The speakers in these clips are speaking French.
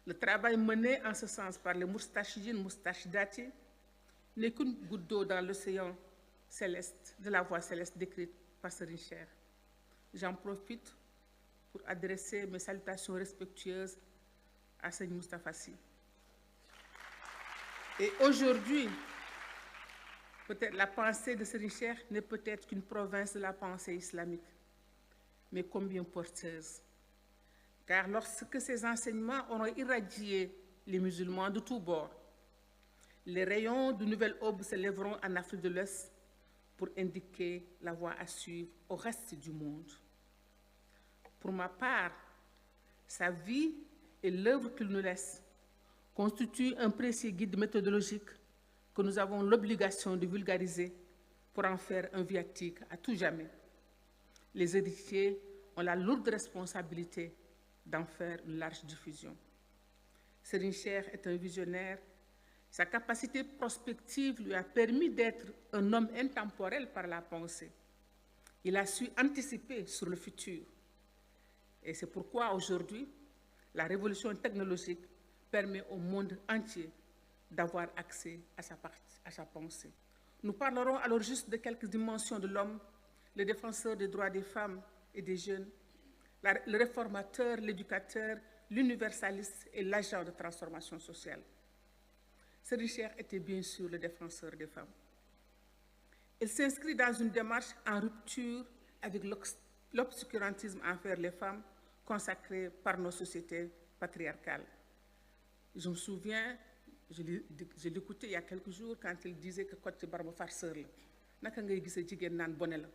Le travail mené en ce sens par les Moustachidines Moustachidati n'est qu'une goutte d'eau dans l'océan céleste, de la voie céleste décrite par Serigne Cheikh. J'en profite pour adresser mes salutations respectueuses à Serigne Moustapha Sy. Et aujourd'hui, peut-être la pensée de Serigne Cheikh n'est peut-être qu'une province de la pensée islamique, mais combien porteuse. Car lorsque ces enseignements auront irradié les musulmans de tous bords, les rayons de nouvelle aube se lèveront en Afrique de l'Ouest pour indiquer la voie à suivre au reste du monde. Pour ma part, sa vie et l'œuvre qu'il nous laisse constituent un précieux guide méthodologique que nous avons l'obligation de vulgariser pour en faire un viatique à tout jamais. Les héritiers ont la lourde responsabilité d'en faire une large diffusion. Serigne Cheikh est un visionnaire. Sa capacité prospective lui a permis d'être un homme intemporel par la pensée. Il a su anticiper sur le futur. Et c'est pourquoi aujourd'hui, la révolution technologique permet au monde entier d'avoir accès à sa pensée. Nous parlerons alors juste de quelques dimensions de l'homme, le défenseur des droits des femmes et des jeunes, le réformateur, l'éducateur, l'universaliste et l'agent de transformation sociale. Serigne Cheikh était bien sûr le défenseur des femmes. Il s'inscrit dans une démarche en rupture avec l'obscurantisme envers les femmes consacré par nos sociétés patriarcales. Je me souviens, je l'écoutais il y a quelques jours quand il disait que Kocc Barma farceur la naka ngay gisee jigéen naan bone la.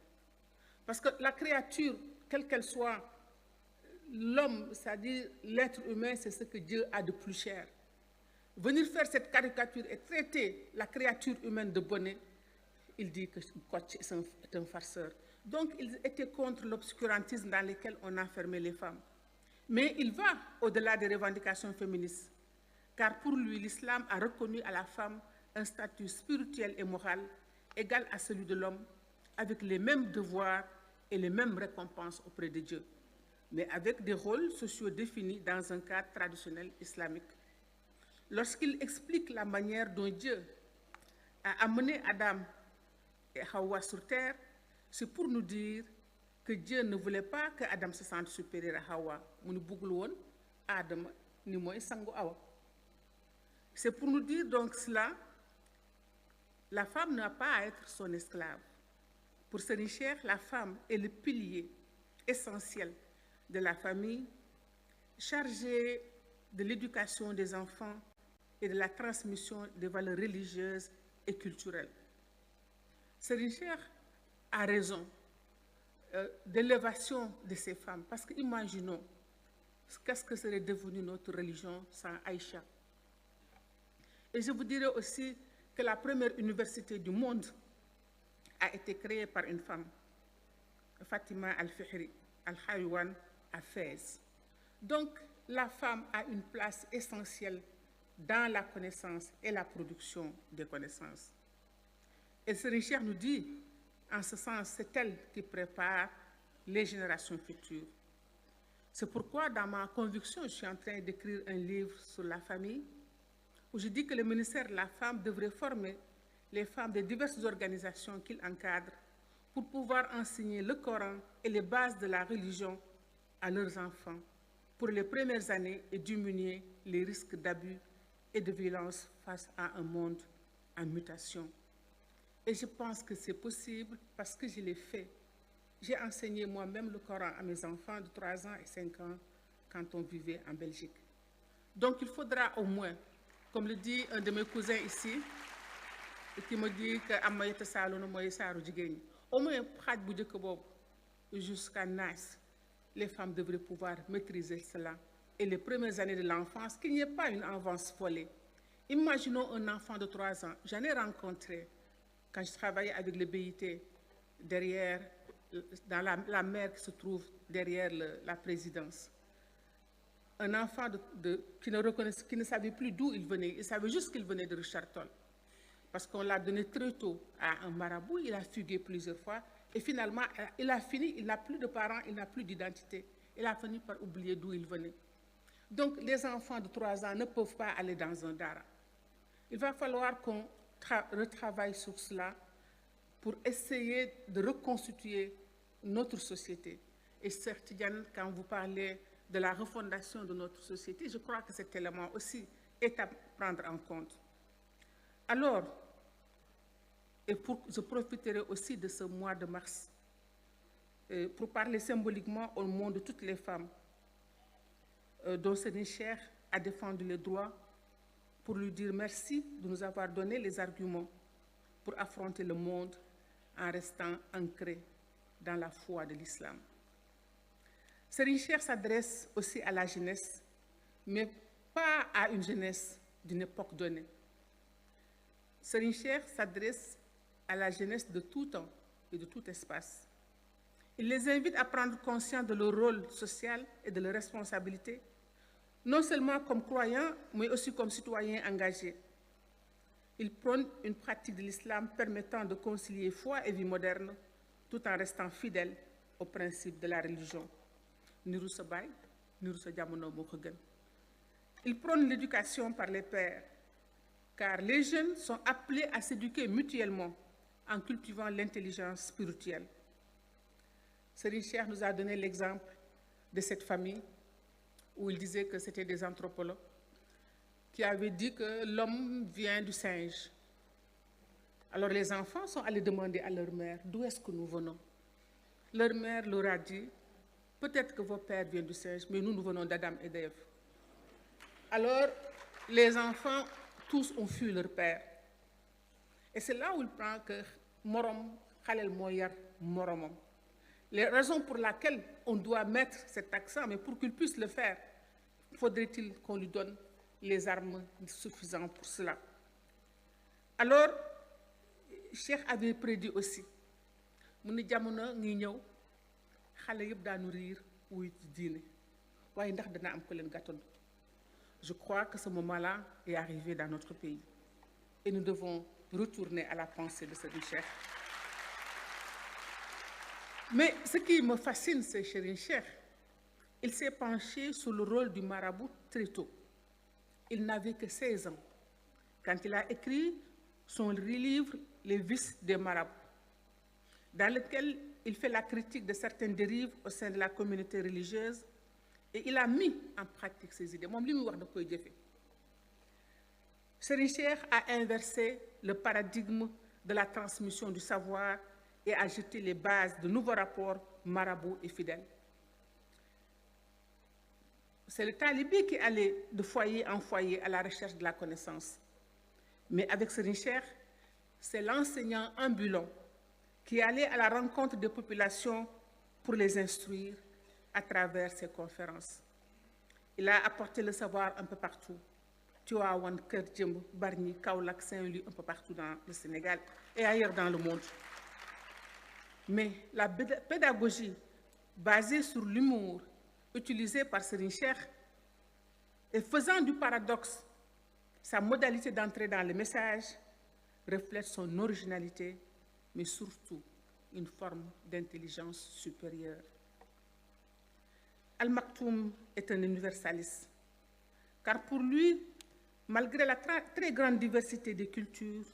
Parce que la créature, quelle qu'elle soit, l'homme, c'est-à-dire l'être humain, c'est ce que Dieu a de plus cher. Venir faire cette caricature et traiter la créature humaine de bonnet, il dit que Kocc est un farceur. Donc, il était contre l'obscurantisme dans lequel on enfermait les femmes. Mais il va au-delà des revendications féministes, car pour lui, l'islam a reconnu à la femme un statut spirituel et moral égal à celui de l'homme, avec les mêmes devoirs et les mêmes récompenses auprès de Dieu, mais avec des rôles sociaux définis dans un cadre traditionnel islamique. Lorsqu'il explique la manière dont Dieu a amené Adam et Hawa sur terre, c'est pour nous dire que Dieu ne voulait pas que Adam se sente supérieur à Hawa. C'est pour nous dire donc cela, la femme n'a pas à être son esclave. Pour Serigne Cheikh, la femme est le pilier essentiel de la famille, chargée de l'éducation des enfants et de la transmission des valeurs religieuses et culturelles. Serigne Cheikh a raison d'élévation de ces femmes, parce que imaginons qu'est-ce que serait devenue notre religion sans Aïcha. Et je vous dirais aussi que la première université du monde a été créée par une femme, Fatima Al-Fihri, Al-Haywan, à Fès. Donc, la femme a une place essentielle dans la connaissance et la production des connaissances. Et Serigne Cheikh nous dit, en ce sens, c'est elle qui prépare les générations futures. C'est pourquoi, dans ma conviction, je suis en train d'écrire un livre sur la famille, où je dis que le ministère de la Femme devrait former les femmes de diverses organisations qu'il encadre pour pouvoir enseigner le Coran et les bases de la religion à leurs enfants pour les premières années et diminuer les risques d'abus et de violence face à un monde en mutation. Et je pense que c'est possible parce que je l'ai fait. J'ai enseigné moi-même le Coran à mes enfants de 3 ans et 5 ans quand on vivait en Belgique. Donc il faudra au moins, comme le dit un de mes cousins ici, qui me dit que au moins jusqu'à Nice, les femmes devraient pouvoir maîtriser cela. Et les premières années de l'enfance, qu'il n'y ait pas une enfance volée. Imaginons un enfant de 3 ans. J'en ai rencontré quand je travaillais avec le BIT, derrière, dans la mer qui se trouve derrière la présidence. Un enfant qui ne savait plus d'où il venait. Il savait juste qu'il venait de Richard Toll. Parce qu'on l'a donné très tôt à un marabout, il a fugué plusieurs fois. Et finalement, il a fini, il n'a plus de parents, il n'a plus d'identité. Il a fini par oublier d'où il venait. Donc, les enfants de 3 ans ne peuvent pas aller dans un dara. Il va falloir qu'on retravaille sur cela pour essayer de reconstituer notre société. Et certes, Diane, quand vous parlez de la refondation de notre société, je crois que cet élément aussi est à prendre en compte. Alors, je profiterai aussi de ce mois de mars pour parler symboliquement au nom de toutes les femmes dont Serigne Cheikh a défendu les droits, pour lui dire merci de nous avoir donné les arguments pour affronter le monde en restant ancré dans la foi de l'islam. Serigne Cheikh s'adresse aussi à la jeunesse, mais pas à une jeunesse d'une époque donnée. Serigne Cheikh s'adresse à la jeunesse de tout temps et de tout espace. Il les invite à prendre conscience de leur rôle social et de leur responsabilité, non seulement comme croyants, mais aussi comme citoyens engagés. Il prône une pratique de l'islam permettant de concilier foi et vie moderne, tout en restant fidèle aux principes de la religion. Niru sa baay, niru sa jamono moo ko gën. Il prône l'éducation par les pairs, car les jeunes sont appelés à s'éduquer mutuellement en cultivant l'intelligence spirituelle. Serigne Cheikh nous a donné l'exemple de cette famille où il disait que c'était des anthropologues qui avaient dit que l'homme vient du singe. Alors les enfants sont allés demander à leur mère d'où est-ce que nous venons. Leur mère leur a dit, peut-être que vos pères viennent du singe, mais nous venons d'Adam et d'Ève. Alors les enfants, tous ont fui leur père. Et c'est là où il prend que morom, khalel moyar, moromam. Les raisons pour lesquelles on doit mettre cet accent, mais pour qu'il puisse le faire, faudrait-il qu'on lui donne les armes suffisantes pour cela. Alors, Cheikh avait prédit aussi, mu ni jamono ngi ñëw xale yëpp daanu riir wuy ci diine waaye ndax dana am ko leen gàttandu. Je crois que ce moment-là est arrivé dans notre pays et nous devons retourner à la pensée de Serigne Cheikh. Mais ce qui me fascine, c'est Serigne Cheikh. Il s'est penché sur le rôle du marabout très tôt. Il n'avait que 16 ans quand il a écrit son livre « Les vices des marabouts », dans lequel il fait la critique de certaines dérives au sein de la communauté religieuse et il a mis en pratique ses idées. Moom li muy wax da koy jëfe. Serigne Cheikh a inversé le paradigme de la transmission du savoir et a jeté les bases de nouveaux rapports marabouts et fidèles. C'est le talibé qui allait de foyer en foyer à la recherche de la connaissance. Mais avec Serigne Cheikh, c'est l'enseignant ambulant qui allait à la rencontre des populations pour les instruire à travers ses conférences. Il a apporté le savoir un peu partout. Tivaouane, Keur Djemb, Bargny, Kaolack, Saint-Louis, un peu partout dans le Sénégal et ailleurs dans le monde. Mais la pédagogie basée sur l'humour utilisée par Serigne Cheikh et faisant du paradoxe sa modalité d'entrée dans le message reflète son originalité, mais surtout une forme d'intelligence supérieure. Al Maktoum est un universaliste, car pour lui, malgré la très grande diversité des cultures,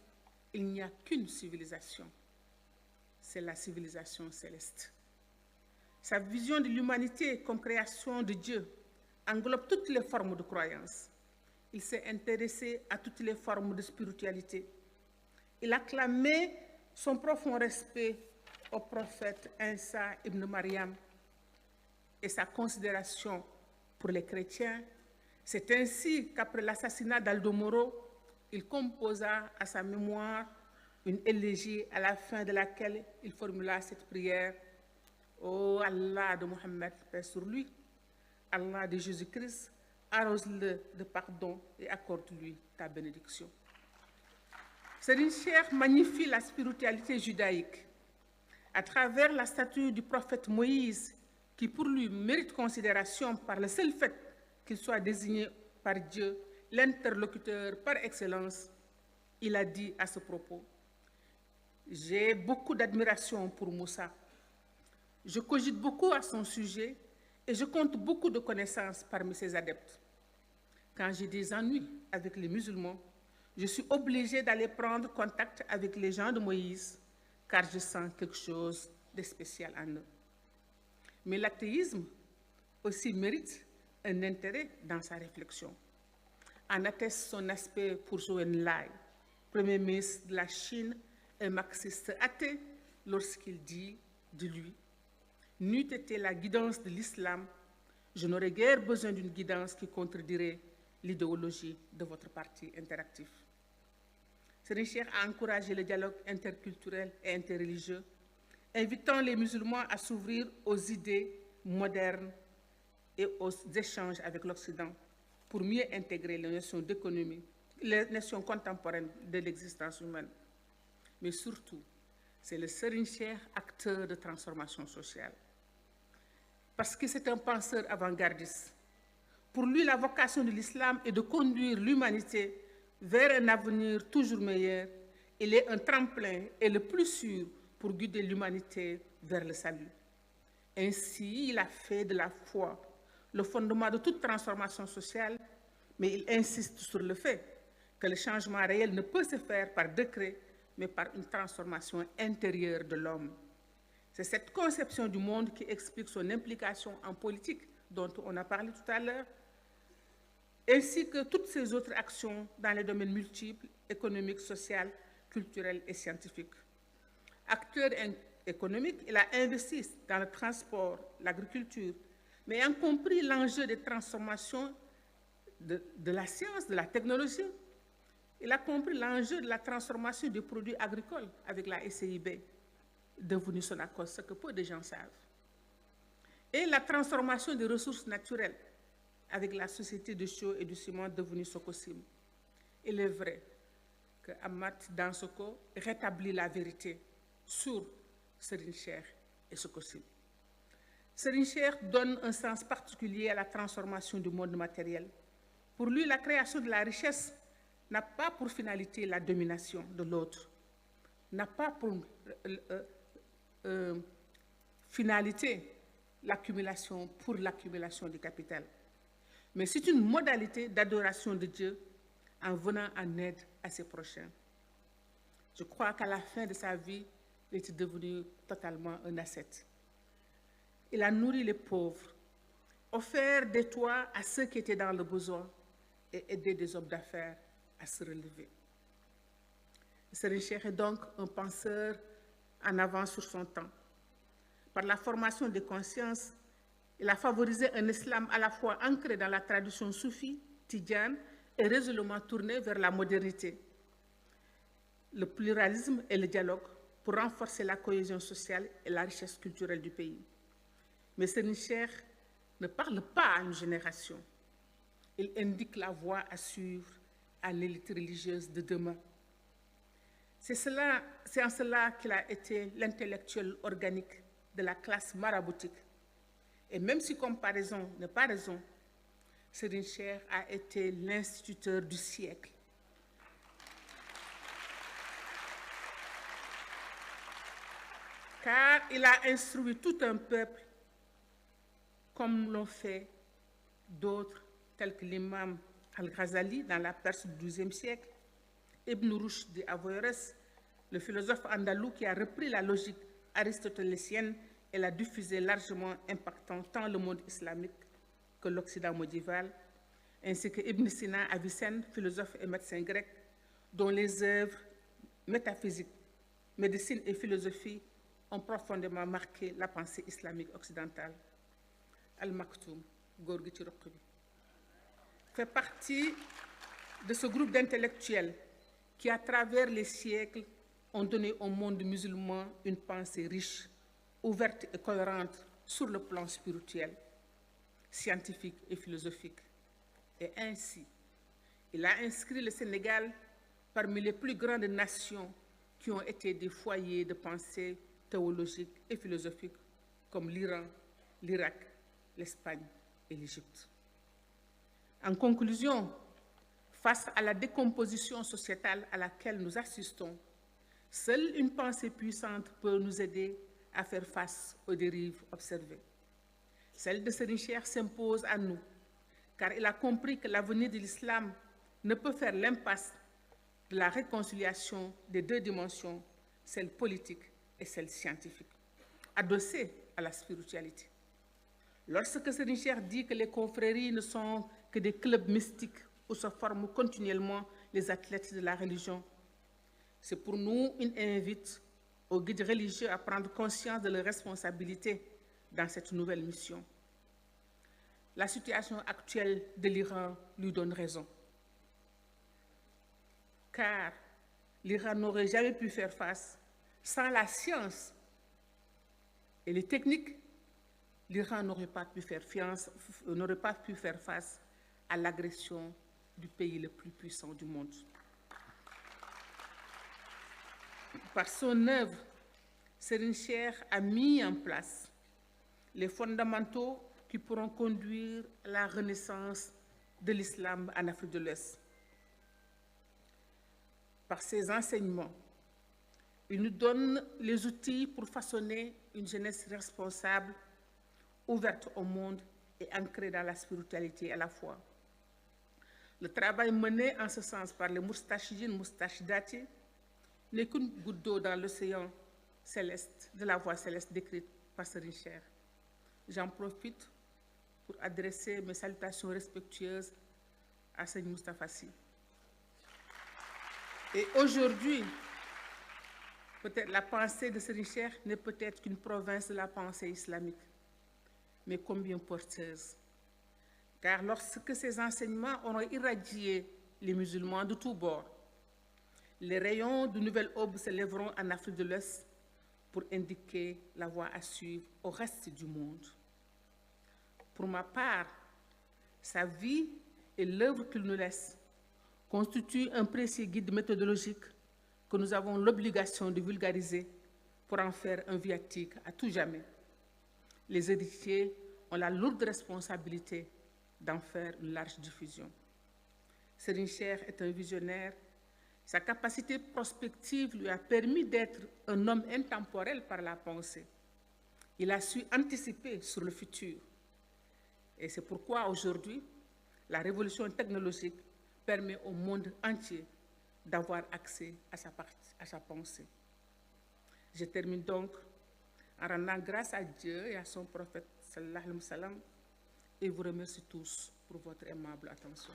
il n'y a qu'une civilisation, c'est la civilisation céleste. Sa vision de l'humanité comme création de Dieu englobe toutes les formes de croyance. Il s'est intéressé à toutes les formes de spiritualité. Il acclamait son profond respect au prophète Isa ibn Maryam et sa considération pour les chrétiens. C'est ainsi qu'après l'assassinat d'Aldo Moro, il composa à sa mémoire une élégie à la fin de laquelle il formula cette prière: Ô Allah de Mohammed, paix sur lui, Allah de Jésus-Christ, arrose-le de pardon et accorde-lui ta bénédiction. Serigne Cheikh magnifie la spiritualité judaïque à travers la statue du prophète Moïse, qui pour lui mérite considération par le seul fait qu'il soit désigné par Dieu l'interlocuteur par excellence. Il a dit à ce propos: j'ai beaucoup d'admiration pour Moussa. Je cogite beaucoup à son sujet et je compte beaucoup de connaissances parmi ses adeptes. Quand j'ai des ennuis avec les musulmans, je suis obligée d'aller prendre contact avec les gens de Moïse, car je sens quelque chose de spécial en eux. Mais l'athéisme aussi mérite un intérêt dans sa réflexion. En atteste son aspect pour Zhou Enlai, Premier ministre de la Chine, un marxiste athée, lorsqu'il dit de lui « N'eût été la guidance de l'islam, je n'aurais guère besoin d'une guidance qui contredirait l'idéologie de votre parti interactif. » Serigne Cheikh a encouragé le dialogue interculturel et interreligieux, invitant les musulmans à s'ouvrir aux idées modernes et aux échanges avec l'Occident pour mieux intégrer les notions d'économie, les notions contemporaines de l'existence humaine. Mais surtout, c'est le Serigne Cheikh, acteur de transformation sociale. Parce que c'est un penseur avant-gardiste. Pour lui, la vocation de l'islam est de conduire l'humanité vers un avenir toujours meilleur. Il est un tremplin et le plus sûr pour guider l'humanité vers le salut. Ainsi, il a fait de la foi le fondement de toute transformation sociale, mais il insiste sur le fait que le changement réel ne peut se faire par décret, mais par une transformation intérieure de l'homme. C'est cette conception du monde qui explique son implication en politique, dont on a parlé tout à l'heure, ainsi que toutes ses autres actions dans les domaines multiples, économiques, social, culturels et scientifiques. Acteur économique, il a investi dans le transport, l'agriculture, mais ayant compris l'enjeu des transformations de la science, de la technologie, il a compris l'enjeu de la transformation des produits agricoles avec la SCIB, devenue Sonacos, ce que peu de gens savent, et la transformation des ressources naturelles avec la société de chaux et du ciment devenue Socosim. Il est vrai que Amat Dansoko rétablit la vérité sur Serigne Cheikh et Socosim. Serigne Cheikh donne un sens particulier à la transformation du monde matériel. Pour lui, la création de la richesse n'a pas pour finalité la domination de l'autre, n'a pas pour finalité l'accumulation pour l'accumulation du capital, mais c'est une modalité d'adoration de Dieu en venant en aide à ses prochains. Je crois qu'à la fin de sa vie, il était devenu totalement un ascète. Il a nourri les pauvres, offert des toits à ceux qui étaient dans le besoin et aidé des hommes d'affaires à se relever. Serigne Cheikh est donc un penseur en avance sur son temps. Par la formation des consciences, il a favorisé un islam à la fois ancré dans la tradition soufie, tidjane, et résolument tourné vers la modernité, le pluralisme et le dialogue pour renforcer la cohésion sociale et la richesse culturelle du pays. Mais Serigne Cheikh ne parle pas à une génération. Il indique la voie à suivre à l'élite religieuse de demain. C'est en cela qu'il a été l'intellectuel organique de la classe maraboutique. Et même si comparaison n'est pas raison, Serigne Cheikh a été l'instituteur du siècle. Car il a instruit tout un peuple comme l'ont fait d'autres, tels que l'imam Al-Ghazali dans la Perse du XIIe siècle, Ibn Rushd d'Averroès, le philosophe andalou qui a repris la logique aristotélésienne et l'a diffusée largement, impactant tant le monde islamique que l'Occident médiéval, ainsi que Ibn Sina Avicenne, philosophe et médecin grec, dont les œuvres métaphysiques, médecine et philosophie ont profondément marqué la pensée islamique occidentale. Al-Maktoum, Gorgui ci roq bi, fait partie de ce groupe d'intellectuels qui, à travers les siècles, ont donné au monde musulman une pensée riche, ouverte et cohérente sur le plan spirituel, scientifique et philosophique. Et ainsi, il a inscrit le Sénégal parmi les plus grandes nations qui ont été des foyers de pensée théologique et philosophique, comme l'Iran, l'Irak, l'Espagne et l'Égypte. En conclusion, face à la décomposition sociétale à laquelle nous assistons, seule une pensée puissante peut nous aider à faire face aux dérives observées. Celle de Serigne Cheikh s'impose à nous. car il a compris que l'avenir de l'islam ne peut faire l'impasse de la réconciliation des deux dimensions, celle politique et celle scientifique, adossée à la spiritualité. Lorsque Serigne Cheikh dit que les confréries ne sont que des clubs mystiques où se forment continuellement les athlètes de la religion, c'est pour nous une invite aux guides religieux à prendre conscience de leurs responsabilités dans cette nouvelle mission. La situation actuelle de l'Iran lui donne raison, car l'Iran n'aurait jamais pu faire face sans la science et les techniques. L'Iran n'aurait pas pu faire face à l'agression du pays le plus puissant du monde. Par son œuvre, Serigne Cheikh a mis en place les fondamentaux qui pourront conduire à la renaissance de l'islam en Afrique de l'Ouest. Par ses enseignements, il nous donne les outils pour façonner une jeunesse responsable, ouverte au monde et ancrée dans la spiritualité et à la foi. Le travail mené en ce sens par les Moustachidines, Moustachidati, n'est qu'une goutte d'eau dans l'océan céleste, de la voie céleste décrite par Serigne Cheikh. J'en profite pour adresser mes salutations respectueuses à Serigne Moustapha Sy. Et aujourd'hui, peut-être la pensée de Serigne Cheikh n'est peut-être qu'une province de la pensée islamique, mais combien porteuse. Car lorsque ces enseignements auront irradié les musulmans de tous bords, les rayons de nouvelle aube se lèveront en Afrique de l'Ouest pour indiquer la voie à suivre au reste du monde. Pour ma part, sa vie et l'œuvre qu'il nous laisse constituent un précieux guide méthodologique que nous avons l'obligation de vulgariser pour en faire un viatique à tout jamais. Les héritiers ont la lourde responsabilité d'en faire une large diffusion. Serigne Cheikh est un visionnaire. Sa capacité prospective lui a permis d'être un homme intemporel par la pensée. Il a su anticiper sur le futur. Et c'est pourquoi aujourd'hui, la révolution technologique permet au monde entier d'avoir accès à sa pensée. Je termine donc en rendant grâce à Dieu et à son prophète sallallahu alayhi wa sallam, et vous remercie tous pour votre aimable attention.